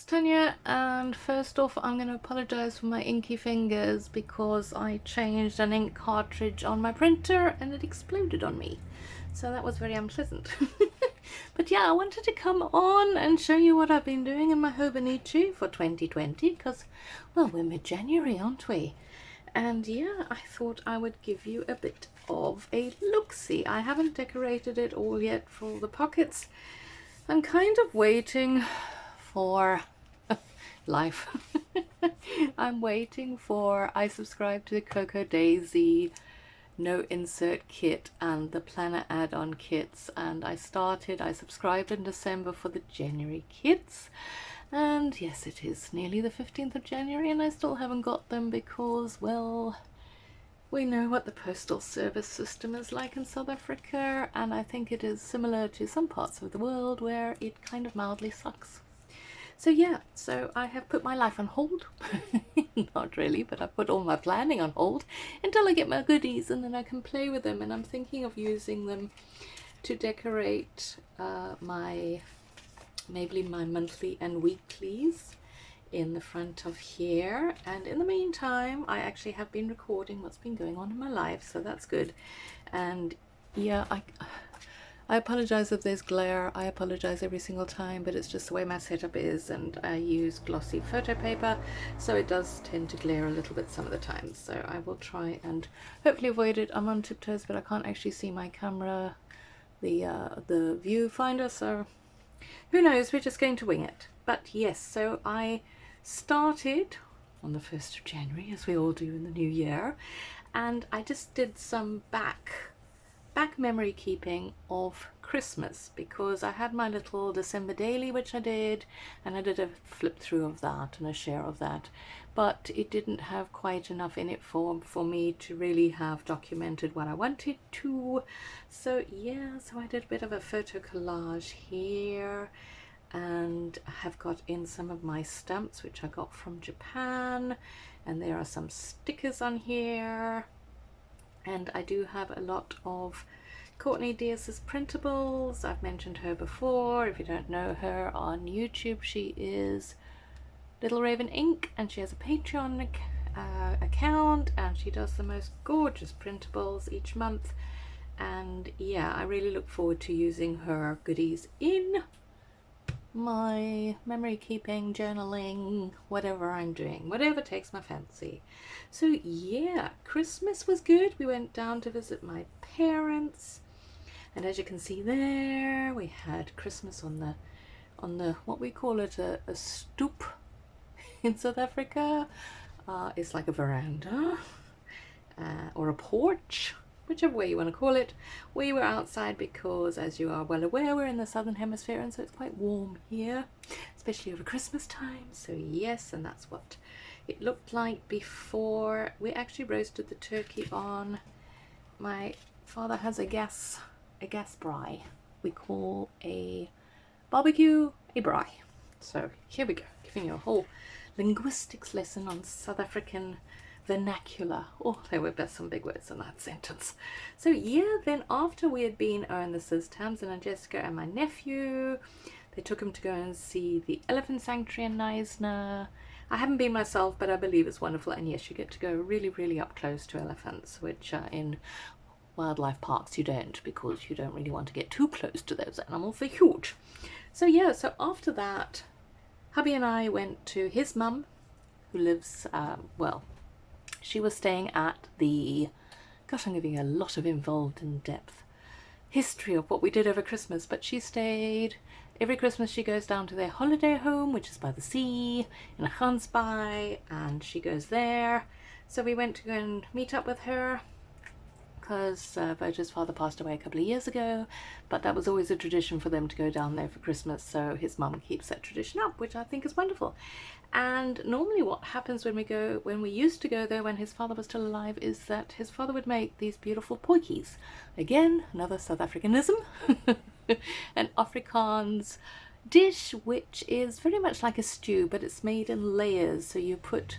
Tanya, and first off I'm going to apologize for my inky fingers because I changed an ink cartridge on my printer and it exploded on me, so that was very unpleasant. But yeah, I wanted to come on and show you what I've been doing in my Hobonichi for 2020 because, well, we're mid-January, aren't we? And yeah, I thought I would give you a bit of a look-see. I haven't decorated it all yet for the pockets. I'm kind of waiting for life. I'm waiting for, I subscribe to the Cocoa Daisy no insert kit and the planner add-on kits, and I subscribed in December for the January kits, and yes, it is nearly the 15th of January and I still haven't got them because, well, we know what the postal service system is like in South Africa, and I think it is similar to some parts of the world where it kind of mildly sucks. So yeah, so I have put my life on hold. Not really, but I put all my planning on hold until I get my goodies and then I can play with them, and I'm thinking of using them to decorate maybe my monthly and weeklies in the front of here. And in the meantime, I actually have been recording what's been going on in my life, so that's good. And yeah, I apologize if there's glare. I apologize every single time, but it's just the way my setup is, and I use glossy photo paper, so it does tend to glare a little bit some of the time. So I will try and hopefully avoid it. I'm on tiptoes, but I can't actually see my camera, the viewfinder, so who knows, we're just going to wing it. But yes, so I started on the 1st of January, as we all do in the new year, and I just did some back memory keeping of Christmas, because I had my little December daily which I did, and I did a flip through of that and a share of that, but it didn't have quite enough in it for me to really have documented what I wanted to. So yeah, so I did a bit of a photo collage here, and I have got in some of my stamps which I got from Japan, and there are some stickers on here. And I do have a lot of Courtney Diaz's printables. I've mentioned her before. If you don't know her on YouTube, she is Little Raven Ink, and she has a Patreon account, and she does the most gorgeous printables each month. And yeah, I really look forward to using her goodies in my memory keeping, journaling, whatever I'm doing, whatever takes my fancy. So yeah, Christmas was good. We went down to visit my parents, and as you can see there, we had Christmas on the what we call it, a stoep in South Africa. It's like a veranda or a porch, whichever way you want to call it. We were outside because, as you are well aware, we're in the southern hemisphere, and so it's quite warm here, especially over Christmas time. So yes, and that's what it looked like before. We actually roasted the turkey on, my father has a gas braai. We call a barbecue a braai. So here we go, giving you a whole linguistics lesson on South African vernacular. Oh, there were some big words in that sentence. So yeah, then after we had been, and this is Tamsin and Jessica and my nephew, they took him to go and see the elephant sanctuary in Knysna. I haven't been myself, but I believe it's wonderful, and yes, you get to go really, really up close to elephants, which in wildlife parks you don't, because you don't really want to get too close to those animals. They're huge. So yeah, so after that, hubby and I went to his mum, who lives, well, she was staying at the, gosh, I'm giving you a lot of involved in depth history of what we did over Christmas, but she stayed, every Christmas she goes down to their holiday home, which is by the sea in Gansbaai, and she goes there. So we went to go and meet up with her, because Virgil's father passed away a couple of years ago, but that was always a tradition for them to go down there for Christmas, so his mum keeps that tradition up, which I think is wonderful. And normally what happens when we used to go there when his father was still alive, is that his father would make these beautiful potjies. Again, another South Africanism. An Afrikaans dish which is very much like a stew, but it's made in layers. So you put,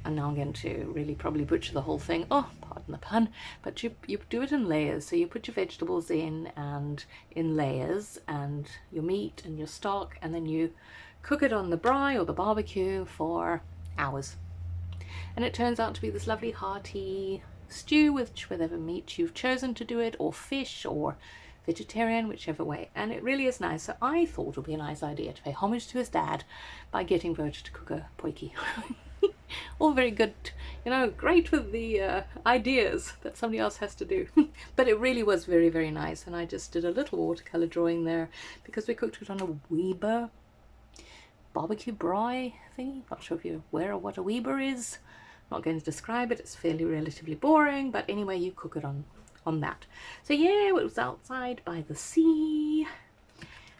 and now I'm going to really probably butcher the whole thing, oh, pardon the pun, but you do it in layers. So you put your vegetables in, and in layers, and your meat and your stock, and then you cook it on the braai or the barbecue for hours. And it turns out to be this lovely hearty stew with whatever meat you've chosen to do it, or fish, or vegetarian, whichever way. And it really is nice. So I thought it would be a nice idea to pay homage to his dad by getting Virg to cook a poiki. All very good, you know, great with the ideas that somebody else has to do. But it really was very, very nice. And I just did a little watercolor drawing there because we cooked it on a Weber barbecue braai thingy. Not sure if you're aware of what a Weber is. Not going to describe it, it's fairly relatively boring, but anyway, you cook it on that. So yeah, it was outside by the sea,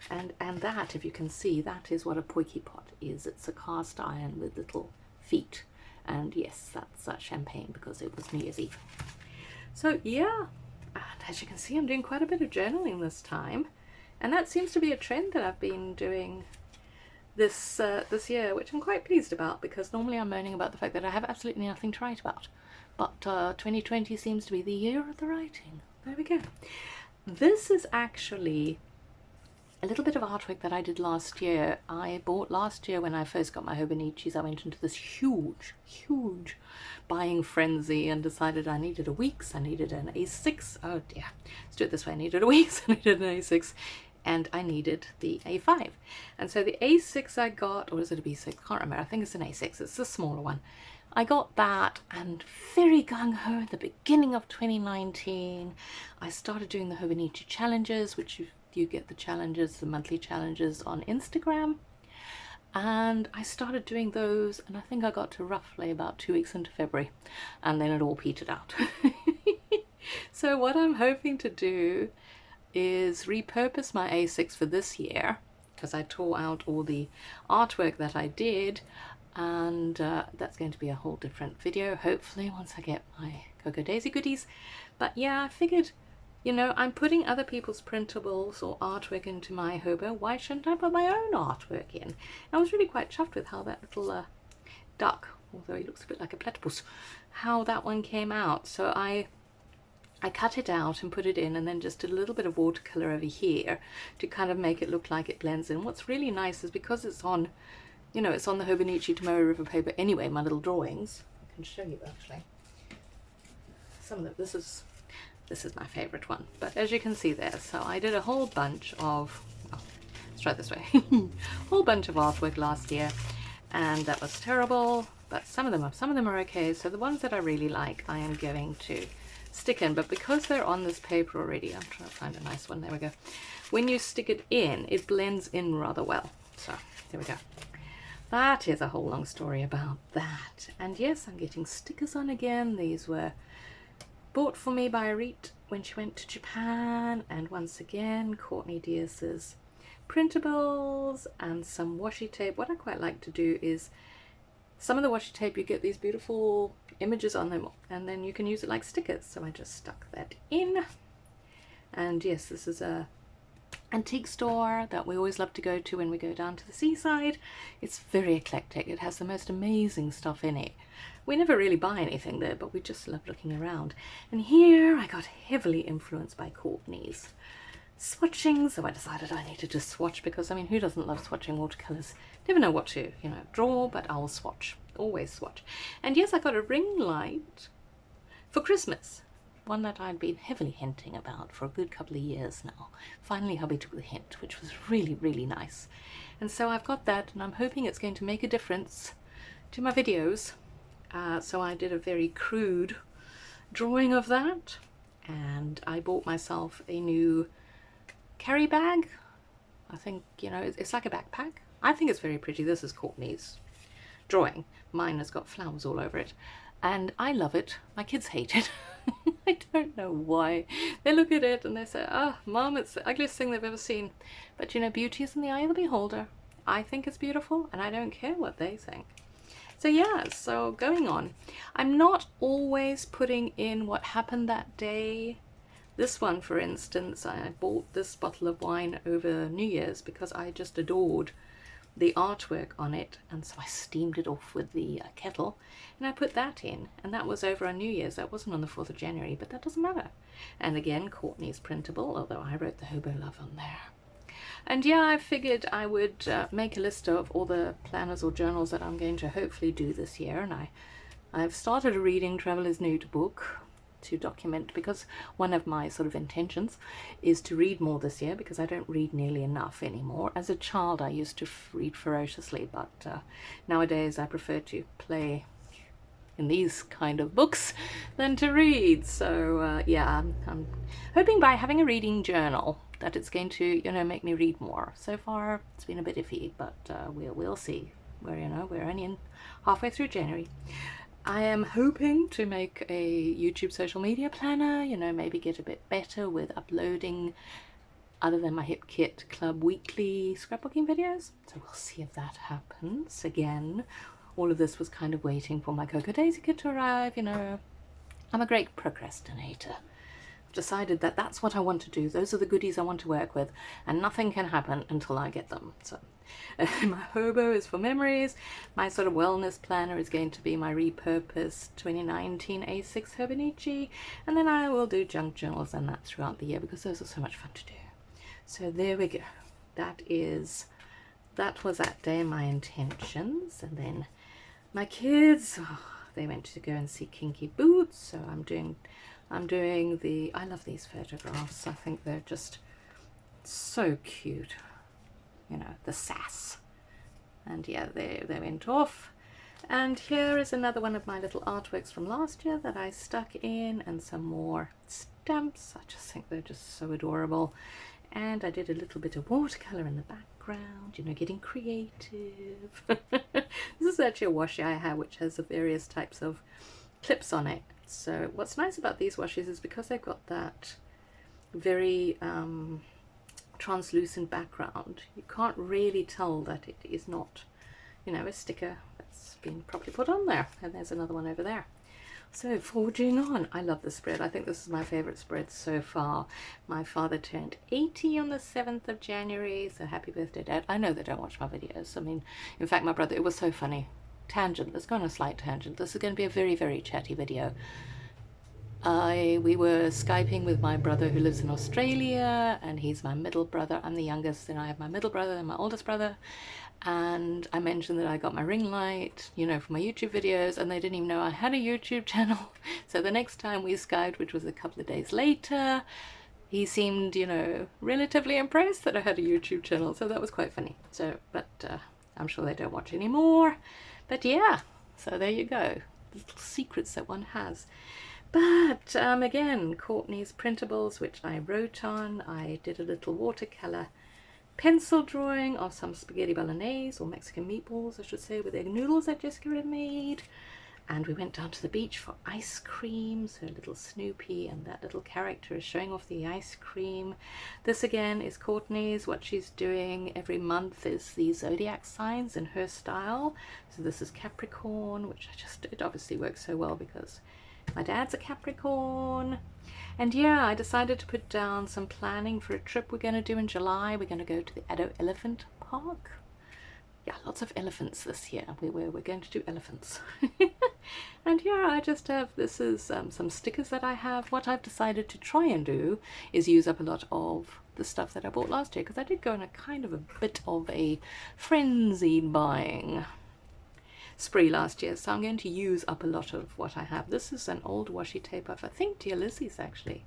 and that, if you can see, that is what a poiki pot is. It's a cast iron with little feet, and yes, that's champagne because it was New Year's Eve. So yeah, and as you can see, I'm doing quite a bit of journaling this time, and that seems to be a trend that I've been doing this year, which I'm quite pleased about, because normally I'm moaning about the fact that I have absolutely nothing to write about. But 2020 seems to be the year of the writing. There we go. This is actually a little bit of artwork that I did last year. I bought last year when I first got my Hobonichis. I went into this huge buying frenzy and decided I needed a Weeks, I needed an A6. Oh dear, let's do it this way. I needed a Weeks, I needed an A6. And I needed the A5. And so the A6 I got, or is it a B6? I can't remember. I think it's an A6. It's the smaller one. I got that, and very gung-ho at the beginning of 2019. I started doing the Hobonichi challenges, which you get the challenges, the monthly challenges on Instagram. And I started doing those, and I think I got to roughly about 2 weeks into February, and then it all petered out. So what I'm hoping to do is repurpose my A6 for this year, because I tore out all the artwork that I did, and that's going to be a whole different video, hopefully, once I get my Cocoa Daisy goodies. But yeah, I figured, you know, I'm putting other people's printables or artwork into my hobo. Why shouldn't I put my own artwork in? And I was really quite chuffed with how that little duck, although he looks a bit like a platypus, how that one came out. So I cut it out and put it in, and then just did a little bit of watercolor over here to kind of make it look like it blends in. What's really nice is because it's on, you know, it's on the Hobonichi Tomorrow River paper anyway, my little drawings. I can show you actually. Some of them, this is my favorite one. But as you can see there, so I did a whole bunch of, oh, let's try it this way, whole bunch of artwork last year, and that was terrible, but some of them are okay. So the ones that I really like, I am going to stick in, but because they're on this paper already, I'm trying to find a nice one. There we go. When you stick it in, it blends in rather well. So there we go. That is a whole long story about that. And yes, I'm getting stickers on again. These were bought for me by Arit when she went to Japan, and once again Courtney Diaz's printables and some washi tape. What I quite like to do is, some of the washi tape, you get these beautiful images on them, and then you can use it like stickers. So I just stuck that in. And yes, this is a antique store that we always love to go to when we go down to the seaside. It's very eclectic. It has the most amazing stuff in it. We never really buy anything there, but we just love looking around. And here I got heavily influenced by Courtney's swatching, so I decided I needed to swatch, because I mean, who doesn't love swatching watercolors? Never know what to, you know, draw, but I'll swatch, always swatch. And yes, I got a ring light for Christmas, one that I'd been heavily hinting about for a good couple of years now. Finally hubby took the hint, which was really, really nice. And so I've got that, and I'm hoping it's going to make a difference to my videos. So I did a very crude drawing of that, and I bought myself a new carry bag. I think, you know, it's like a backpack. I think it's very pretty. This is Courtney's drawing. Mine has got flowers all over it, and I love it. My kids hate it. I don't know why. They look at it and they say, "Oh, Mom, it's the ugliest thing they've ever seen." But you know, beauty is in the eye of the beholder. I think it's beautiful, and I don't care what they think. So yeah, so going on. I'm not always putting in what happened that day. This one, for instance, I bought this bottle of wine over New Year's because I just adored the artwork on it, and so I steamed it off with the kettle, and I put that in, and that was over on New Year's. That wasn't on the 4th of January, but that doesn't matter. And again, Courtney's printable, although I wrote the Hobo Love on there. And yeah, I figured I would make a list of all the planners or journals that I'm going to hopefully do this year. And I've started a Reading Traveler's Note book to document, because one of my sort of intentions is to read more this year, because I don't read nearly enough anymore. As a child I used to read ferociously, but nowadays I prefer to play in these kind of books than to read. So yeah, I'm hoping by having a reading journal that it's going to, you know, make me read more. So far it's been a bit iffy, but we'll see. We're only halfway through January. I am hoping to make a YouTube social media planner, you know, maybe get a bit better with uploading other than my Hip Kit Club weekly scrapbooking videos. So we'll see if that happens. Again, all of this was kind of waiting for my Cocoa Daisy kit to arrive, you know. I'm a great procrastinator. I've decided that that's what I want to do. Those are the goodies I want to work with, and nothing can happen until I get them. So my hobo is for memories. My sort of wellness planner is going to be my repurposed 2019 A6 Hobonichi, and then I will do junk journals and that throughout the year, because those are so much fun to do. So there we go. That was that day, my intentions. And then my kids, they went to go and see Kinky Boots, so I'm doing I love these photographs. I think they're just so cute, you know, the sass. And yeah, they went off. And here is another one of my little artworks from last year that I stuck in, and some more stamps. I just think they're just so adorable. And I did a little bit of watercolor in the background, you know, getting creative. This is actually a washi I have, which has the various types of clips on it. So what's nice about these washes is because they've got that very translucent background, you can't really tell that it is not, you know, a sticker that's been properly put on there. And there's another one over there. So forging on. I love this spread. I think this is my favorite spread so far. My father turned 80 on the 7th of January, so happy birthday, Dad. I know they don't watch my videos. I mean, in fact, my brother, it was so funny. Tangent, let's go on a slight tangent. This is going to be a very, very chatty video. We were Skyping with my brother who lives in Australia, and he's my middle brother. I'm the youngest, and I have my middle brother and my oldest brother. And I mentioned that I got my ring light, you know, for my YouTube videos, and they didn't even know I had a YouTube channel. So the next time we Skyped, which was a couple of days later, he seemed, you know, relatively impressed that I had a YouTube channel. So that was quite funny. So, but I'm sure they don't watch anymore. But yeah, so there you go. Little secrets that one has. But again, Courtney's printables, which I wrote on. I did a little watercolor pencil drawing of some spaghetti bolognese, or Mexican meatballs, I should say, with egg noodles that Jessica had made. And we went down to the beach for ice cream. So little Snoopy and that little character is showing off the ice cream. This again is Courtney's. What she's doing every month is the zodiac signs in her style. So this is Capricorn, which it obviously works so well because my dad's a Capricorn. And yeah, I decided to put down some planning for a trip we're going to do in July. We're going to go to the Addo Elephant Park. Yeah, lots of elephants this year. We're going to do elephants. And yeah, I just have, this is some stickers that I have. What I've decided to try and do is use up a lot of the stuff that I bought last year, because I did go on a kind of a bit of a frenzied buying spree last year, so I'm going to use up a lot of what I have. This is an old washi tape of, I think, Dear Lizzie's actually.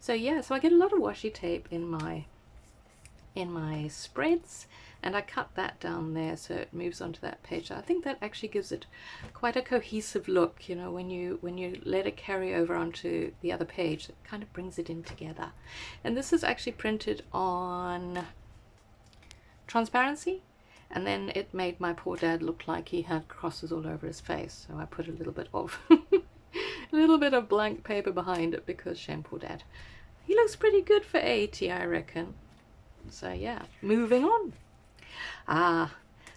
So yeah, so I get a lot of washi tape in my spreads, and I cut that down there so it moves onto that page. I think that actually gives it quite a cohesive look, you know, when you let it carry over onto the other page. It kind of brings it in together. And this is actually printed on transparency. And then it made my poor dad look like he had crosses all over his face. So I put a little bit of a little bit of blank paper behind it, because shame poor dad. He looks pretty good for 80, I reckon. So yeah, moving on.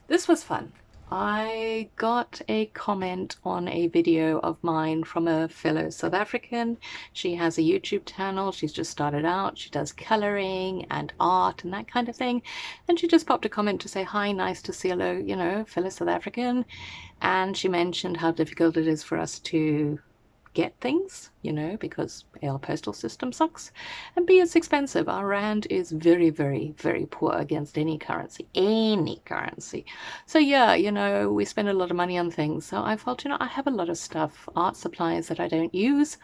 This was fun. I got a comment on a video of mine from a fellow South African. She has a YouTube channel. She's just started out. She does coloring and art and that kind of thing. And she just popped a comment to say, hi, nice to see hello, you know, fellow South African. And she mentioned how difficult it is for us to get things, you know, because A, our postal system sucks, and B, it's expensive. Our rand is very, very, very poor against any currency, So yeah, you know, we spend a lot of money on things. So I felt, you know, I have a lot of stuff, art supplies that I don't use.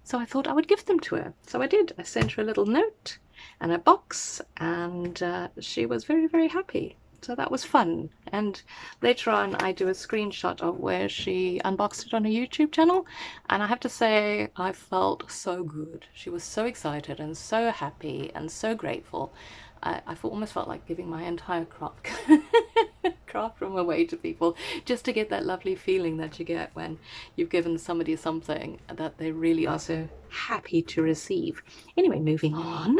So I thought I would give them to her. So I did. I sent her a little note and a box, and she was very, very happy. So that was fun. And later on I do a screenshot of where she unboxed it on her YouTube channel, and I have to say I felt so good. She was so excited and so happy and so grateful. I almost felt like giving my entire craft room away to people, just to get that lovely feeling that you get when you've given somebody something that they really are so happy to receive. Anyway, moving on.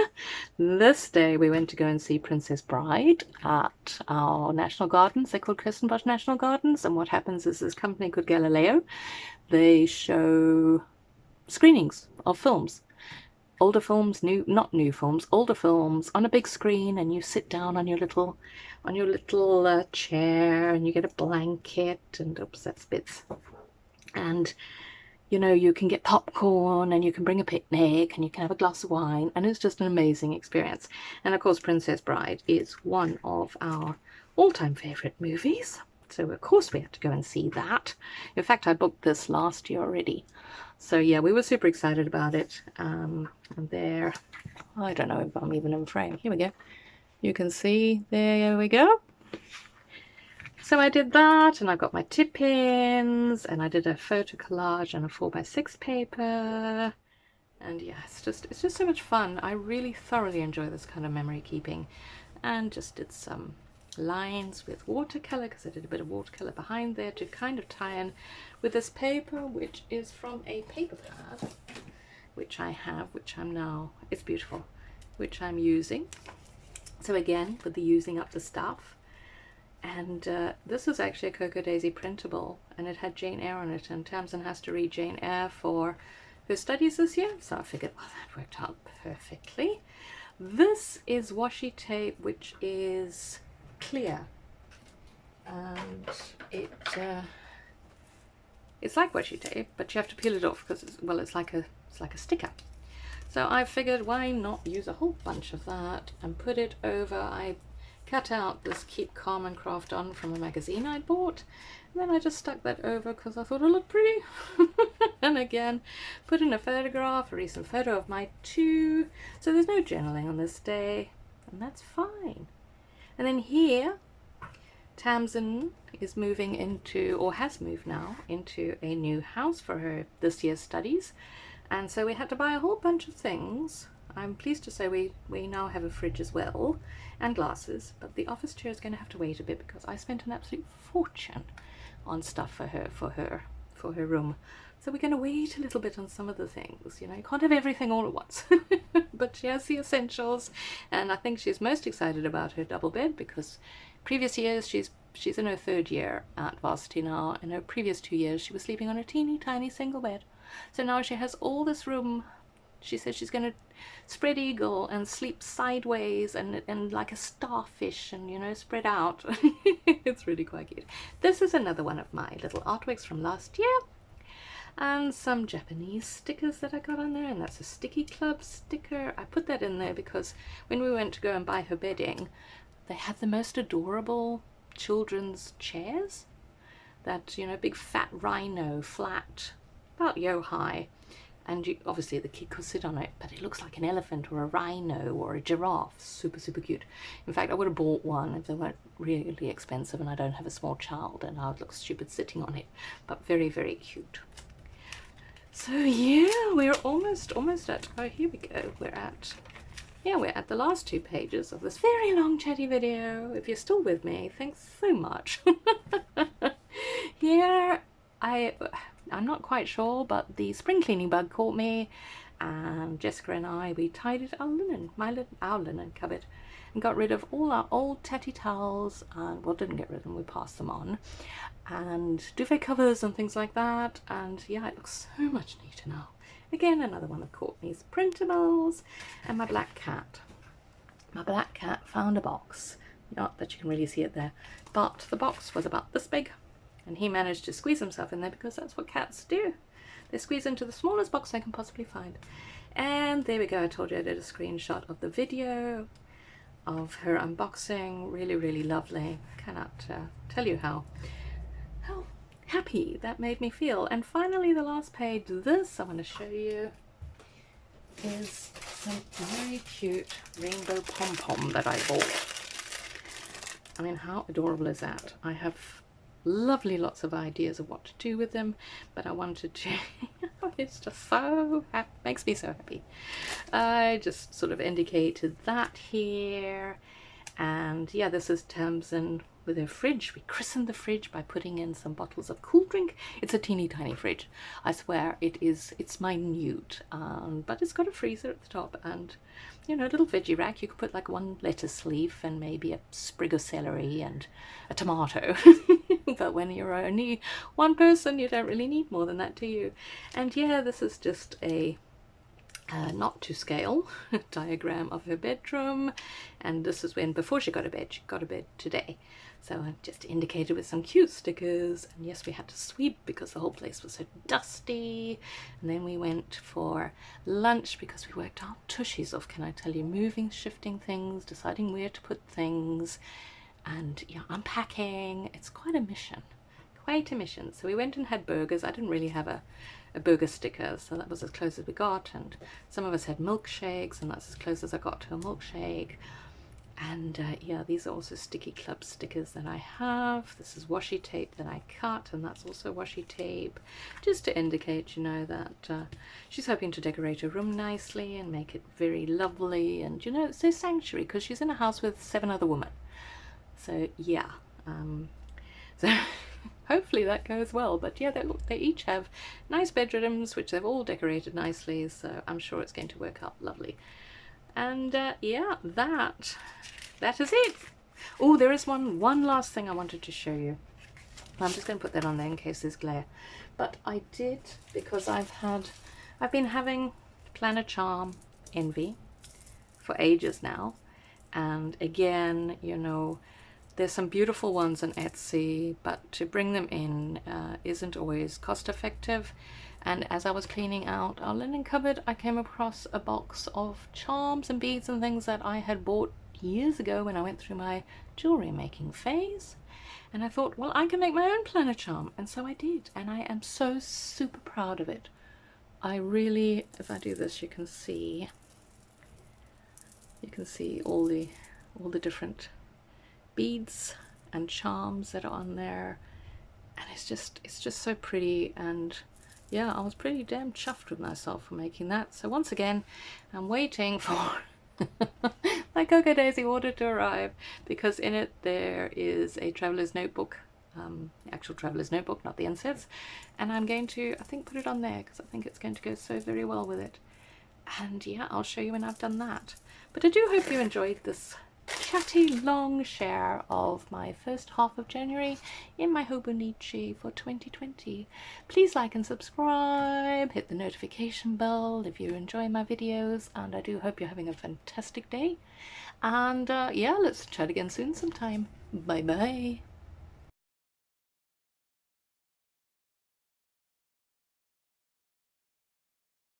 This day we went to go and see Princess Bride at our national gardens. They're called Kirstenbosch National Gardens, and what happens is this company called Galileo, they show screenings of films. Older films, not new films, older films on a big screen, and you sit down on your little chair, and you get a blanket, and oops, that's bits. And you know, you can get popcorn, and you can bring a picnic, and you can have a glass of wine, and it's just an amazing experience. And of course, Princess Bride is one of our all-time favorite movies. So of course we had to go and see that. In fact, I booked this last year already. So yeah, we were super excited about it. And there, I don't know if I'm even in frame. Here we go. You can see, there we go. So I did that, and I got my tip-ins, and I did a photo collage and a 4x6 paper. And yeah, it's just so much fun. I really thoroughly enjoy this kind of memory keeping. And just did some lines with watercolor, because I did a bit of watercolor behind there to kind of tie in with this paper, which is from a paper pad, which I have, it's beautiful, which I'm using. So again, with the using up the stuff. And this is actually a Cocoa Daisy printable, and it had Jane Eyre on it, and Tamsin has to read Jane Eyre for her studies this year, so I figured, well, that worked out perfectly. This is washi tape, which is clear, and it's like washi tape, but you have to peel it off because it's like a sticker. So I figured, why not use a whole bunch of that and put it over. I cut out this Keep Calm and Craft On from a magazine I'd bought, and then I just stuck that over because I thought it looked pretty. And again, put in a photograph, a recent photo of my two. So there's no journaling on this day, and that's fine. And then here, Tamsin is moving into, or has moved now, into a new house for her this year's studies. And so we had to buy a whole bunch of things. I'm pleased to say we now have a fridge as well, and glasses, but the office chair is going to have to wait a bit because I spent an absolute fortune on stuff for her room. So we're going to wait a little bit on some of the things. You know, you can't have everything all at once. But she has the essentials, and I think she's most excited about her double bed because previous years she's in her 3rd year at varsity now. In her previous 2 years she was sleeping on a teeny tiny single bed. So now she has all this room. She says she's going to spread eagle and sleep sideways and like a starfish, and you know, spread out. It's really quite cute. This is another one of my little artworks from last year, and some Japanese stickers that I got on there, and that's a Sticky Club sticker. I put that in there because when we went to go and buy her bedding, they had the most adorable children's chairs. That, you know, big fat rhino, flat, about yo high. And obviously the kid could sit on it, but it looks like an elephant or a rhino or a giraffe. Super, super cute. In fact, I would have bought one if they weren't really expensive, and I don't have a small child and I would look stupid sitting on it. But very, very cute. So yeah, we're almost at, oh, here we go. We're at the last 2 pages of this very long chatty video. If you're still with me, thanks so much. Here, I'm not quite sure, but the spring cleaning bug caught me, and Jessica and I, we tidied our linen cupboard and got rid of all our old tatty towels, and well, didn't get rid of them, we passed them on, and duvet covers and things like that. And yeah, it looks so much neater now. Again, another one of Courtney's printables. And my black cat found a box. Not that you can really see it there, but the box was about this big, and he managed to squeeze himself in there because that's what cats do. they squeeze into the smallest box I can possibly find. And there we go. I told you I did a screenshot of the video of her unboxing. Really, really lovely. Cannot tell you how happy that made me feel. And finally, the last page, this I want to show you, is some very cute rainbow pom-pom that I bought. I mean, how adorable is that? I have lovely lots of ideas of what to do with them, but I wanted to it's just so happy, makes me so happy. I just sort of indicated that here. And yeah, this is Tamsin with her fridge. We christened the fridge by putting in some bottles of cool drink. It's a teeny tiny fridge, I swear. It's minute, but it's got a freezer at the top, and you know, a little veggie rack. You could put like one lettuce leaf and maybe a sprig of celery and a tomato. But when you're only one person, you don't really need more than that, do you? And yeah, this is just a not to scale diagram of her bedroom, and this is when, before she got a bed today. So I just indicated with some cute stickers, and yes, we had to sweep because the whole place was so dusty. And then we went for lunch because we worked our tushies off, can I tell you, moving, shifting things, deciding where to put things, and yeah, unpacking. It's quite a mission, quite a mission. So we went and had burgers. I didn't really have a burger sticker, so that was as close as we got. And some of us had milkshakes, and that's as close as I got to a milkshake. And yeah, these are also Sticky Club stickers that I have. This is washi tape that I cut, and that's also washi tape, just to indicate, you know, that she's hoping to decorate her room nicely and make it very lovely. And you know, it's a sanctuary because she's in a house with 7 other women. So yeah, so hopefully that goes well. But yeah, they each have nice bedrooms, which they've all decorated nicely, so I'm sure it's going to work out lovely. And yeah, that is it. Oh, there is one last thing I wanted to show you. I'm just going to put that on there in case there's glare. But I did, because I've been having Planner Charm envy for ages now. And again, you know, there's some beautiful ones on Etsy, but to bring them in isn't always cost effective. And as I was cleaning out our linen cupboard, I came across a box of charms and beads and things that I had bought years ago when I went through my jewelry making phase. And I thought, well, I can make my own planner charm. And so I did. And I am so super proud of it. I really, if I do this, you can see all the different beads and charms that are on there. And it's just so pretty. And yeah, I was pretty damn chuffed with myself for making that. So once again, I'm waiting for my Cocoa Daisy order to arrive, because in it there is a traveler's notebook, actual traveler's notebook, not the inserts, and I'm going to, I think, put it on there because I think it's going to go so very well with it. And yeah, I'll show you when I've done that. But I do hope you enjoyed this chatty long share of my first half of January in my Hobonichi for 2020. Please like and subscribe, hit the notification bell if you enjoy my videos, and I do hope you're having a fantastic day. And yeah, let's chat again soon sometime. Bye bye.